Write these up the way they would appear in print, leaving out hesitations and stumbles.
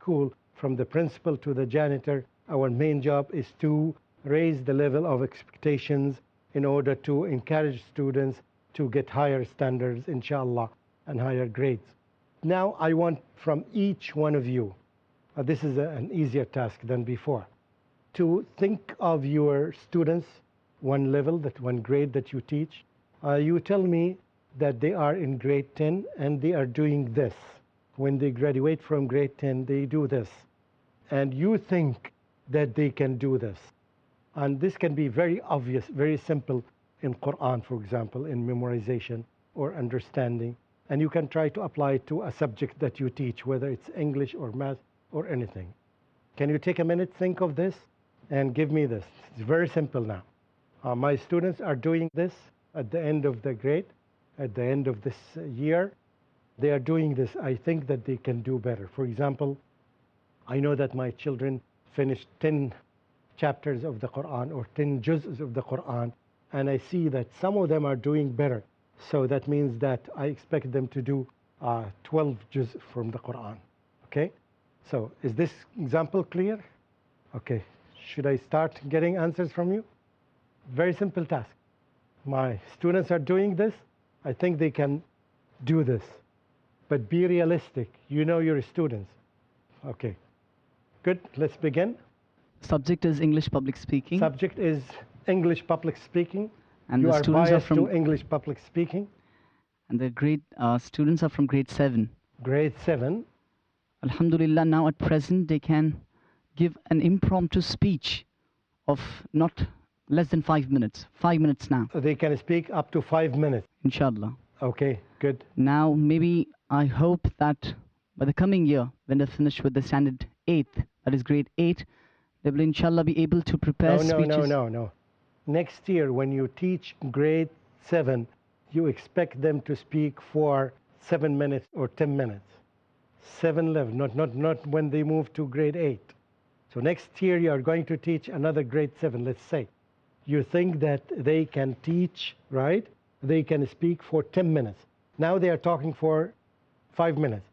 school, from the principal to the janitor, our main job is to raise the level of expectations in order to encourage students to get higher standards, inshallah, and higher grades. Now I want from each one of you, this is an easier task than before, to think of your students, one level, that one grade that you teach. You tell me that they are in grade 10 and they are doing this. When they graduate from grade 10, they do this. And you think that they can do this. And this can be very obvious, very simple in Quran, for example, in memorization or understanding. And you can try to apply it to a subject that you teach, whether it's English or math or anything. Can you take a minute, think of this, and give me this? It's very simple now. My students are doing this at the end of the grade, at the end of this year. They are doing this. I think that they can do better. For example, I know that my children finished 10 chapters of the Quran or 10 juz's of the Quran, and I see that some of them are doing better. So that means that I expect them to do 12 juz from the Quran. Okay? So is this example clear? Okay. Should I start getting answers from you? Very simple task. My students are doing this. I think they can do this. But be realistic. You know your students. Okay. Good. Let's begin. Subject is English public speaking. Subject is English public speaking. And you the are students biased are from to English public speaking. And the students are from grade 7. Grade 7. Alhamdulillah, now at present they can give an impromptu speech of not less than 5 minutes. 5 minutes now. So they can speak up to 5 minutes. Inshallah. Okay, good. Now maybe I hope that by the coming year, when they finish with the standard 8th, that is grade 8, they will inshallah be able to prepare speeches. No. Next year, when you teach grade 7, you expect them to speak for 7 minutes or 10 minutes. 7 level, not when they move to grade 8. So next year, you are going to teach another grade 7, let's say. You think that they can teach, right? They can speak for 10 minutes. Now they are talking for 5 minutes.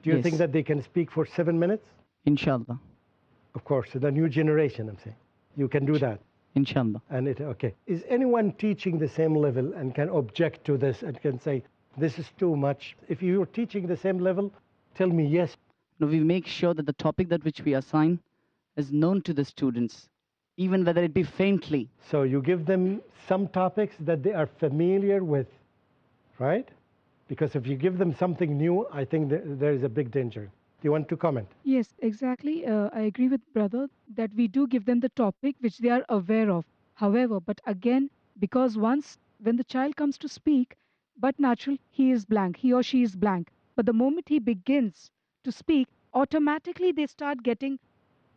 Do you Yes. think that they can speak for 7 minutes? Inshallah. Of course, the new generation, I'm saying. You can do that. Inshallah. And okay. Is anyone teaching the same level and can object to this and can say, this is too much? If you're teaching the same level, tell me yes. No, we make sure that the topic that which we assign is known to the students, even whether it be faintly. So you give them some topics that they are familiar with, right? Because if you give them something new, I think there is a big danger. Do you want to comment? Yes, exactly. I agree with brother that we do give them the topic which they are aware of. However, but again, because once when the child comes to speak, but natural, he is blank, he or she is blank. But the moment he begins to speak, automatically they start getting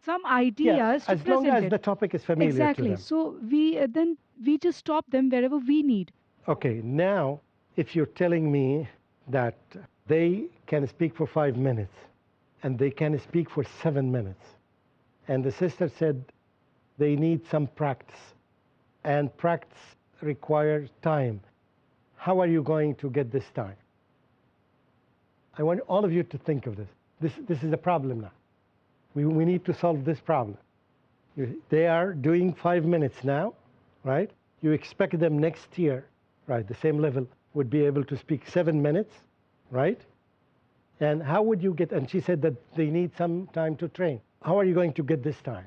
some ideas to as long present as it. the topic is familiar Exactly. to them. So then we just stop them wherever we need. Okay, now if you're telling me that they can speak for 5 minutes and they can speak for 7 minutes, and the sister said they need some practice, and practice requires time, how are you going to get this time? I want all of you to think of this. This is a problem now. We need to solve this problem. They are doing 5 minutes now, right? You expect them next year, right, the same level, would be able to speak 7 minutes, right? And how would you get, and she said that they need some time to train. How are you going to get this time?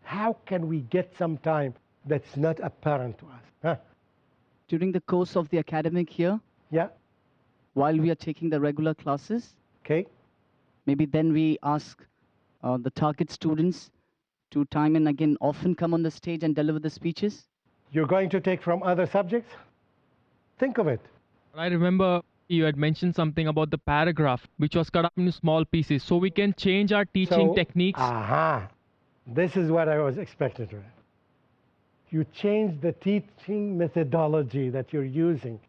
How can we get some time that's not apparent to us? Huh? During the course of the academic year, Yeah, while we are taking the regular classes, okay. maybe then we ask the target students to time and again often come on the stage and deliver the speeches. You're going to take from other subjects? Think of it. I remember you had mentioned something about the paragraph, which was cut up into small pieces. So we can change our teaching techniques. This is what I was expecting to. You change the teaching methodology that you're using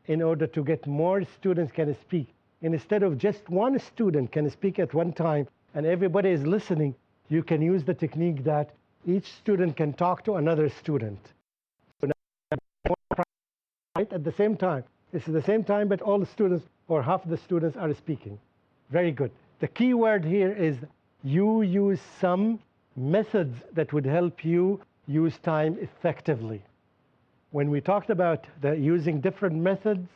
in order to get more students can speak. And instead of just one student can speak at one time and everybody is listening, you can use the technique that each student can talk to another student. So now, right at the same time. This is the same time, but all the students or half the students are speaking. Very good. The key word here is you use some methods that would help you use time effectively. When we talked about using different methods,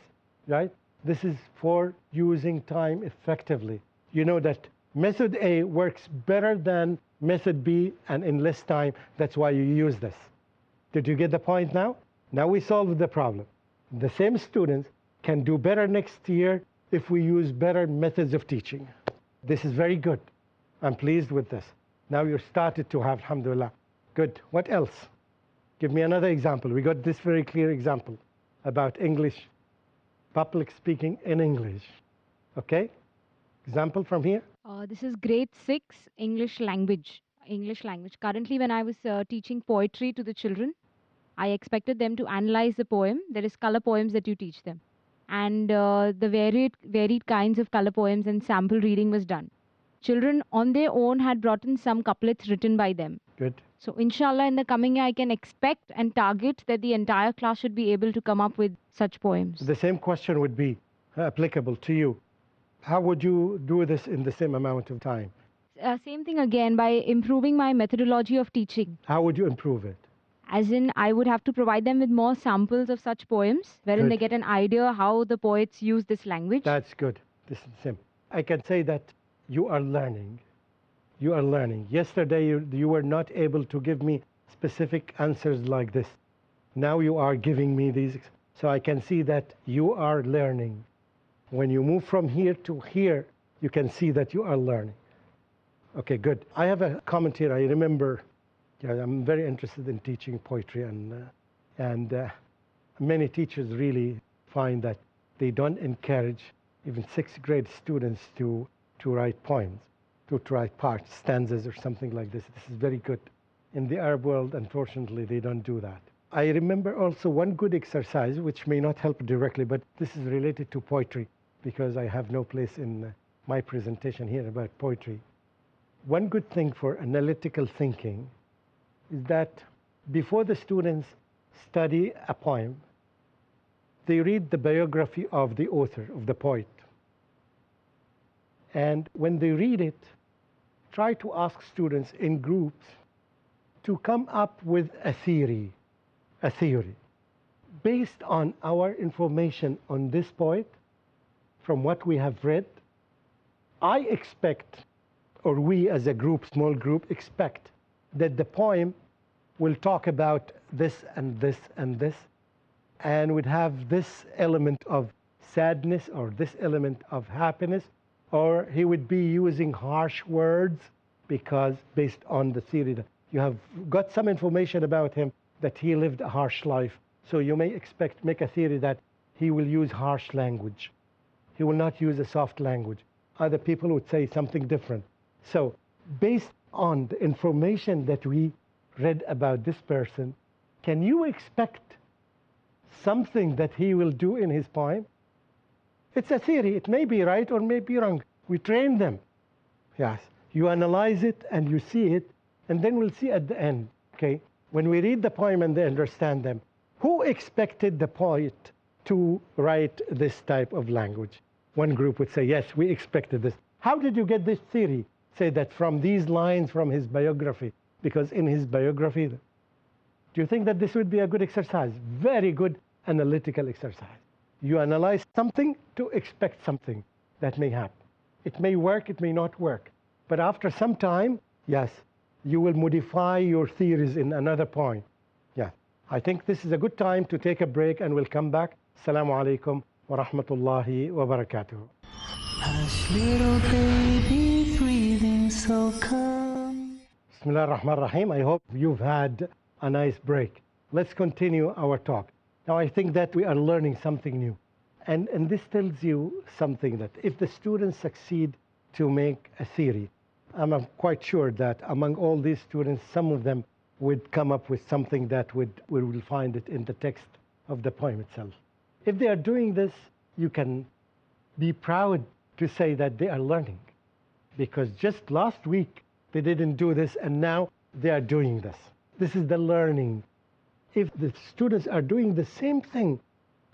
right? This is for using time effectively. You know that method A works better than method B and in less time. That's why you use this. Did you get the point now? Now we solved the problem. The same students can do better next year if we use better methods of teaching. This is very good. I'm pleased with this. Now you're started to have, alhamdulillah. Good. What else? Give me another example. We got this very clear example about English, public speaking in English. Okay? Example from here? This is grade 6 English language. Currently, when I was teaching poetry to the children, I expected them to analyze the poem. There is color poems that you teach them. And the varied kinds of color poems and sample reading was done. Children on their own had brought in some couplets written by them. Good. So inshallah, in the coming year, I can expect and target that the entire class should be able to come up with such poems. The same question would be applicable to you. How would you do this in the same amount of time? Same thing again, by improving my methodology of teaching. How would you improve it? As in, I would have to provide them with more samples of such poems, wherein Good. they get an idea how the poets use this language. That's good. This is simple. I can say that you are learning. You are learning. Yesterday, you were not able to give me specific answers like this. Now you are giving me these. So I can see that you are learning. When you move from here to here, you can see that you are learning. Okay, good. I have a comment here. I remember, I'm very interested in teaching poetry, and many teachers really find that they don't encourage even sixth grade students to write poems, to write parts, stanzas or something like this. This is very good. In the Arab world, unfortunately, they don't do that. I remember also one good exercise, which may not help directly, but this is related to poetry, because I have no place in my presentation here about poetry. One good thing for analytical thinking is that before the students study a poem, they read the biography of the author, of the poet. And when they read it, try to ask students in groups to come up with a theory based on our information on this poet, from what we have read. I expect, or we as a group, small group, expect that the poem will talk about this and this and this, and would have this element of sadness or this element of happiness, or he would be using harsh words, because based on the theory that you have got some information about him, that he lived a harsh life. So you may make a theory that he will use harsh language. He will not use a soft language. Other people would say something different. So based on the information that we read about this person, can you expect something that he will do in his poem? It's a theory. It may be right or may be wrong. We train them. Yes. You analyze it and you see it, and then we'll see at the end, okay? When we read the poem and they understand them, who expected the poet to write this type of language? One group would say, yes, we expected this. How did you get this theory? Say that from these lines from his biography, because in his biography, do you think that this would be a good exercise? Very good analytical exercise. You analyze something to expect something that may happen. It may work, it may not work. But after some time, yes, you will modify your theories in another point. Yeah, I think this is a good time to take a break, and we'll come back. Assalamu alaikum wa rahmatullahi wa barakatuh. Hush, little baby, breathing so calm. Bismillah ar-Rahman ar-Rahim. I hope you've had a nice break. Let's continue our talk. Now, I think that we are learning something new. And this tells you something, that if the students succeed to make a theory, I'm quite sure that among all these students, some of them would come up with something that we will find it in the text of the poem itself. If they are doing this, you can be proud to say that they are learning, because just last week they didn't do this, and now they are doing this. This is the learning. If the students are doing the same thing,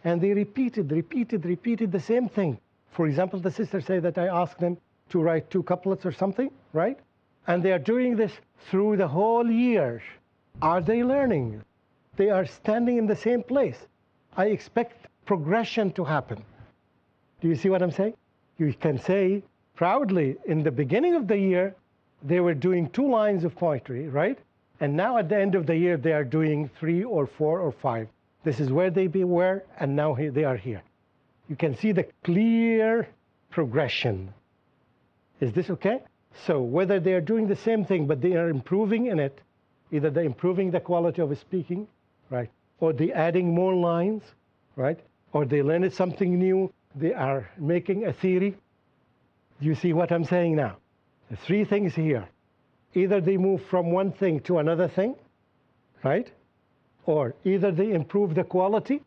and they repeated the same thing. For example, the sister said that I asked them to write 2 couplets or something, right? And they are doing this through the whole year. Are they learning? They are standing in the same place. I expect progression to happen. Do you see what I'm saying? You can say proudly, in the beginning of the year, they were doing 2 lines of poetry, right? And now at the end of the year, they are doing 3 or 4 or 5. This is where they were, and now they are here. You can see the clear progression. Is this okay? So whether they are doing the same thing, but they are improving in it, either they're improving the quality of speaking, right? Or they're adding more lines, right? Or they learned something new, they are making a theory. You see what I'm saying now? The 3 things here. Either they move from one thing to another thing, right? Or either they improve the quality,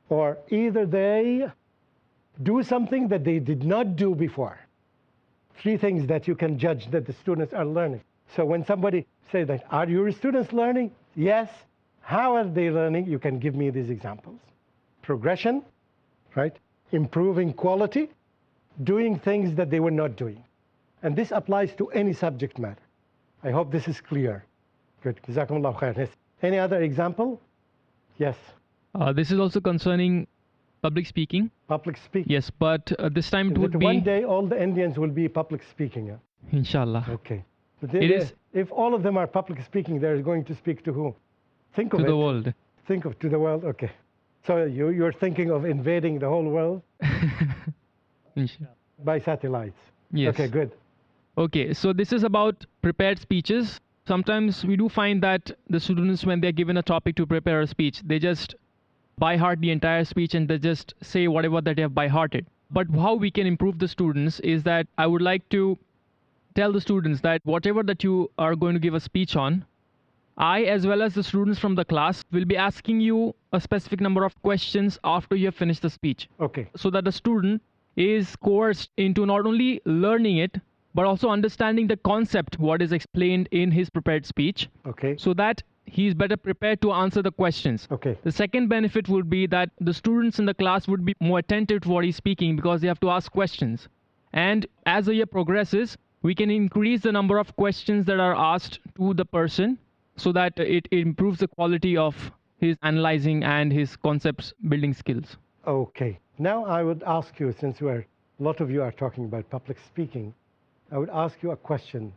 or either they do something that they did not do before. 3 things that you can judge that the students are learning. So when somebody says that, are your students learning? Yes. How are they learning? You can give me these examples. Progression, right? Improving quality, doing things that they were not doing. And this applies to any subject matter. I hope this is clear. Good. Jazakumullah khair. Yes. Any other example? Yes. This is also concerning public speaking. Public speaking. Yes, but this time it would be... One day all the Indians will be public speaking. Yeah? Inshallah. Okay. If all of them are public speaking, they're going to speak to who? Think of it. To the world. Think of to the world. Okay. So you're thinking of invading the whole world by satellites. Yes. Okay, good. Okay, so this is about prepared speeches. Sometimes we do find that the students, when they're given a topic to prepare a speech, they just by heart the entire speech and they just say whatever that they have by hearted. But how we can improve the students is that I would like to tell the students that whatever that you are going to give a speech on, I, as well as the students from the class, will be asking you a specific number of questions after you have finished the speech. Okay. So that the student is coerced into not only learning it, but also understanding the concept, what is explained in his prepared speech. Okay. So that he is better prepared to answer the questions. Okay. The second benefit would be that the students in the class would be more attentive to what he's speaking because they have to ask questions. And as the year progresses, we can increase the number of questions that are asked to the person so that it improves the quality of his analyzing and his concepts building skills. Okay. Now I would ask you, since a lot of you are talking about public speaking, I would ask you a question.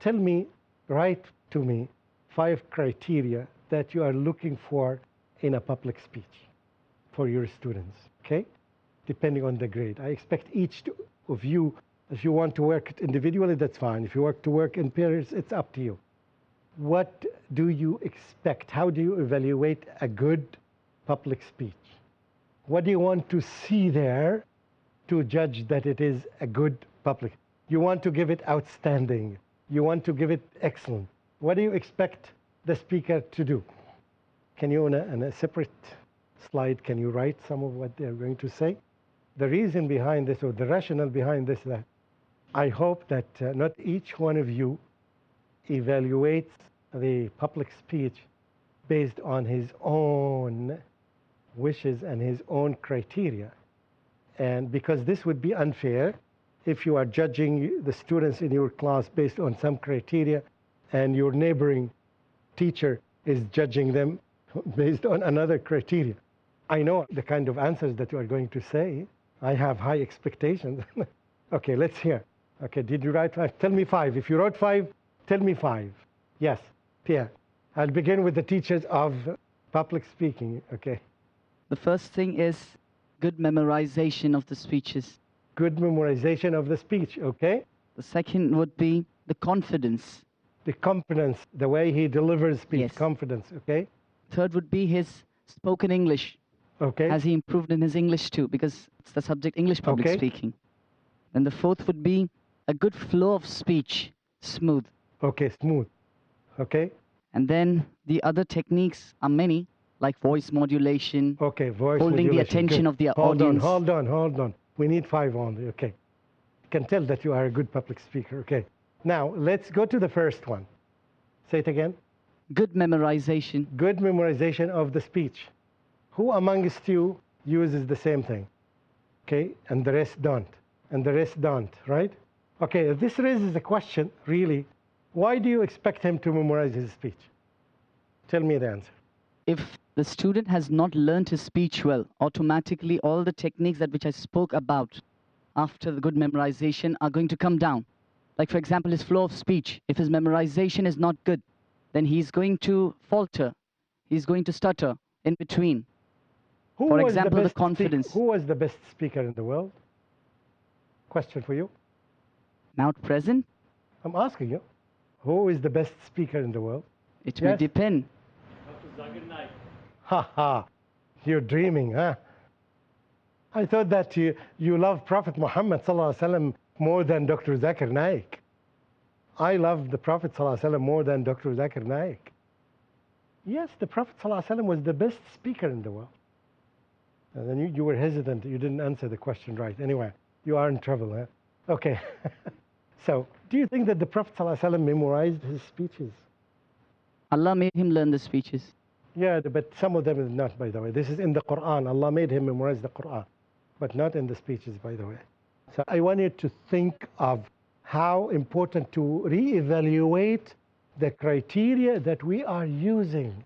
Tell me, write to me 5 criteria that you are looking for in a public speech for your students, okay? Depending on the grade. I expect each of you, if you want to work individually, that's fine. If you want to work in pairs, it's up to you. What do you expect? How do you evaluate a good public speech? What do you want to see there to judge that it is a good public? You want to give it outstanding. You want to give it excellent. What do you expect the speaker to do? Can you, in a separate slide, can you write some of what they're going to say? The reason behind this, or the rationale behind this, that I hope that not each one of you evaluates the public speech based on his own wishes and his own criteria. And because this would be unfair if you are judging the students in your class based on some criteria and your neighboring teacher is judging them based on another criteria. I know the kind of answers that you are going to say. I have high expectations. Okay, let's hear. Okay, did you write 5? Tell me 5. If you wrote 5, tell me 5. Yes, Pierre. I'll begin with the teachers of public speaking, okay? The first thing is good memorization of the speeches. Good memorization of the speech, okay? The second would be the confidence. The confidence, the way he delivers speech, Yes. confidence, okay? Third would be his spoken English. Okay. Has he improved in his English too? Because it's the subject English public Okay. speaking. Then the fourth would be a good flow of speech, smooth. Okay, smooth. Okay. And then the other techniques are many, like voice modulation, Okay, voice holding the modulation. attention Good. of the Hold audience. Hold on. We need 5 only, okay. You can tell that you are a good public speaker, okay. Now, let's go to the first one. Say it again. Good memorization. Good memorization of the speech. Who amongst you uses the same thing? Okay, and the rest don't. And the rest don't, right? Okay, this raises a question, really. Why do you expect him to memorize his speech? Tell me the answer. If the student has not learned his speech well, automatically all the techniques that which I spoke about after the good memorization are going to come down. Like, for example, his flow of speech. If his memorization is not good, then he's going to falter. He's going to stutter in between. For example, the confidence. Who was the best speaker in the world? Question for you. Now at present, I'm asking you. Who is the best speaker in the world? it may depend. Ha ha. You're dreaming, huh? I thought that you love Prophet Muhammad ﷺ more than Dr. Zakir Naik. I love the Prophet ﷺ more than Dr. Zakir Naik. Yes, the Prophet ﷺ was the best speaker in the world. And then you were hesitant. You didn't answer the question right. Anyway, you are in trouble, huh? Okay. So, do you think that the Prophet ﷺ memorized his speeches? Allah made him learn the speeches. Yeah, but some of them is not, by the way. This is in the Quran. Allah made him memorize the Quran, but not in the speeches, by the way. So I want you to think of how important to reevaluate the criteria that we are using.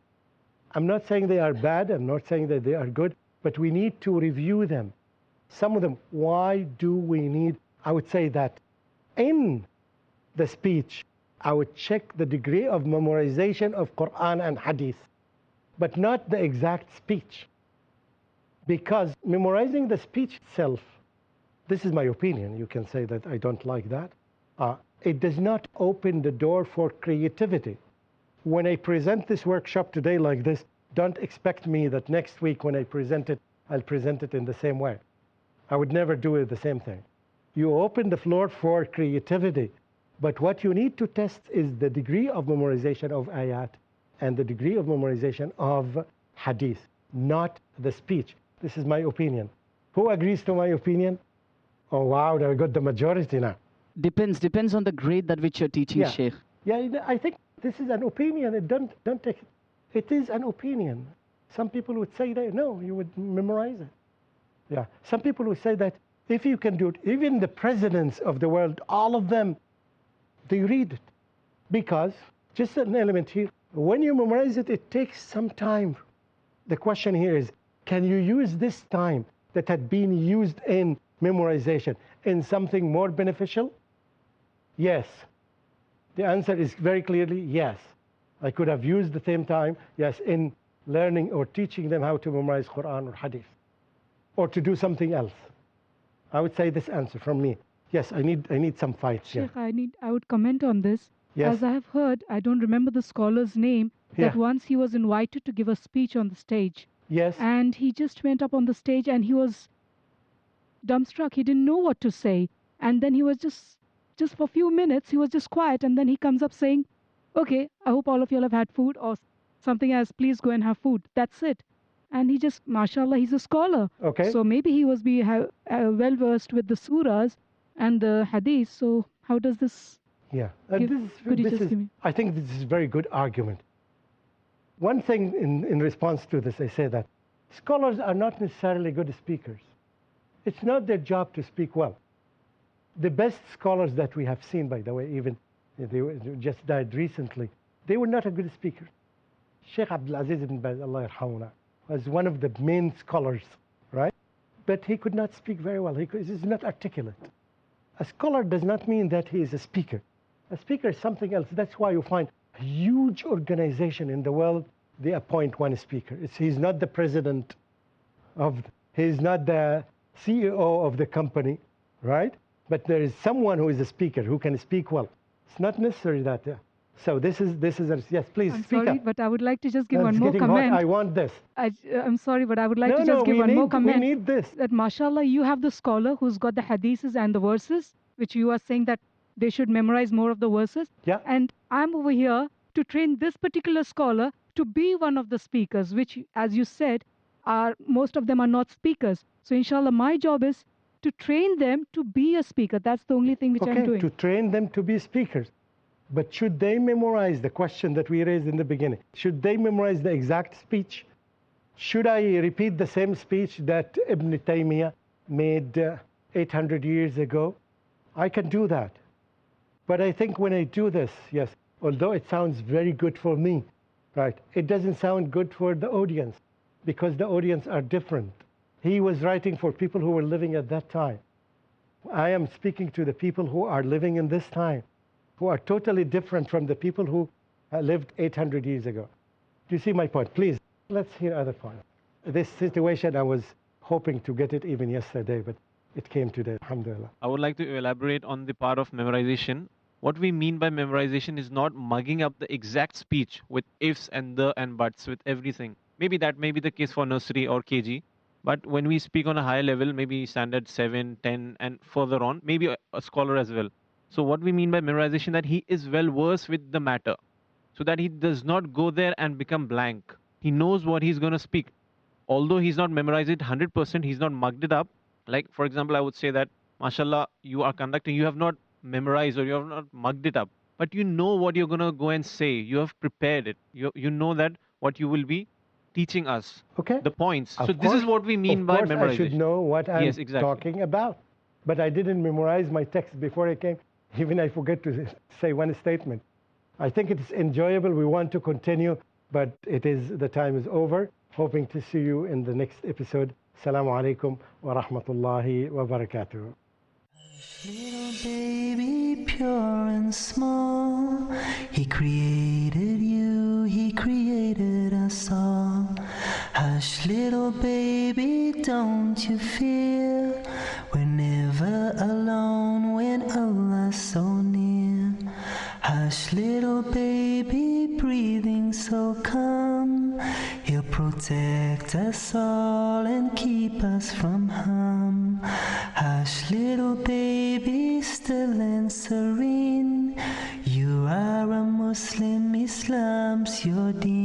I'm not saying they are bad. I'm not saying that they are good, but we need to review them. Some of them, why do we need? I would say that in the speech, I would check the degree of memorization of Quran and Hadith, but not the exact speech. Because memorizing the speech itself, this is my opinion, you can say that I don't like that, it does not open the door for creativity. When I present this workshop today like this, don't expect me that next week when I present it, I'll present it in the same way. I would never do it the same thing. You open the floor for creativity, but what you need to test is the degree of memorization of ayat and the degree of memorization of hadith, not the speech. This is my opinion. Who agrees to my opinion? Oh wow, I got the majority now. Depends on the grade that which you're teaching, Sheikh. Yeah, I think this is an opinion. Don't take it. It is an opinion. Some people would say that, no, you would memorize it. Yeah, some people would say that if you can do it, even the presidents of the world, all of them, they read it. Because, just an element here, when you memorize it, it takes some time. The question here is, can you use this time that had been used in memorization in something more beneficial? Yes. The answer is very clearly yes. I could have used the same time, yes, in learning or teaching them how to memorize Quran or Hadith, or to do something else. I would say this answer from me. Yes, I need some fights. Sheikh, I would comment on this. Yes. As I have heard, I don't remember the scholar's name, that once he was invited to give a speech on the stage. Yes. And he just went up on the stage and he was dumbstruck. He didn't know what to say. And then he was just for a few minutes, he was just quiet. And then he comes up saying, okay, I hope all of you all have had food, or something as, please go and have food. That's it. And he just, mashallah, he's a scholar. Okay. So maybe he was well versed with the surahs and the hadith. So how does this? Yeah. I think this is a very good argument. One thing in response to this, I say that scholars are not necessarily good speakers. It's not their job to speak well. The best scholars that we have seen, by the way, even they just died recently, they were not a good speaker. Sheikh Abdul Aziz ibn Baz, Allah yarhamuna, was one of the main scholars, right? But he could not speak very well. He is not articulate. A scholar does not mean that he is a speaker. A speaker is something else. That's why you find a huge organization in the world, they appoint one speaker. He's not the president he's not the CEO of the company, right? But there is someone who is a speaker who can speak well. It's not necessary that. So this is yes, please I'm speak sorry, up. but I would like to just give It's one more getting hot. comment. I want this. I'm sorry, but I would like to just give one more comment. We need this. That mashallah, you have the scholar who's got the hadiths and the verses, which you are saying that they should memorize more of the verses. Yeah. And I'm over here to train this particular scholar to be one of the speakers, which, as you said, most of them are not speakers. So inshallah, my job is to train them to be a speaker. That's the only thing which I'm doing. To train them to be speakers. But should they memorize the question that we raised in the beginning? Should they memorize the exact speech? Should I repeat the same speech that Ibn Taymiyyah made 800 years ago? I can do that. But I think when I do this, yes, although it sounds very good for me, right, it doesn't sound good for the audience because the audience are different. He was writing for people who were living at that time. I am speaking to the people who are living in this time, who are totally different from the people who lived 800 years ago. Do you see my point? Please, let's hear other points. This situation, I was hoping to get it even yesterday, but it came today, alhamdulillah. I would like to elaborate on the part of memorization. What we mean by memorization is not mugging up the exact speech with ifs and the and buts, with everything. Maybe that may be the case for nursery or KG. But when we speak on a higher level, maybe standard 7, 10, and further on, maybe a scholar as well. So what we mean by memorization, that he is well versed with the matter, so that he does not go there and become blank. He knows what he's going to speak. Although he's not memorized it 100%, he's not mugged it up. Like, for example, I would say that, mashallah, you are conducting, you have not memorized or you have not mugged it up, but you know what you're going to go and say. You have prepared it. You know that what you will be teaching us, okay, the points. Of So course, this is what we mean by memorization. I should know what I'm Yes, exactly. talking about. But I didn't memorize my text before I came. Even I forget to say one statement. I think it's enjoyable. We want to continue, but the time is over. Hoping to see you in the next episode. Assalamu alaikum wa rahmatullahi wa barakatuh. Little baby, pure and small, He created you, He created us all. Hush, little baby, don't you fear, we're never alone when Allah's so near. Hush, little baby, breathing so calm, He'll protect us all and keep us from harm. Hush, little baby, still and serene, you are a Muslim, Islam's your deen.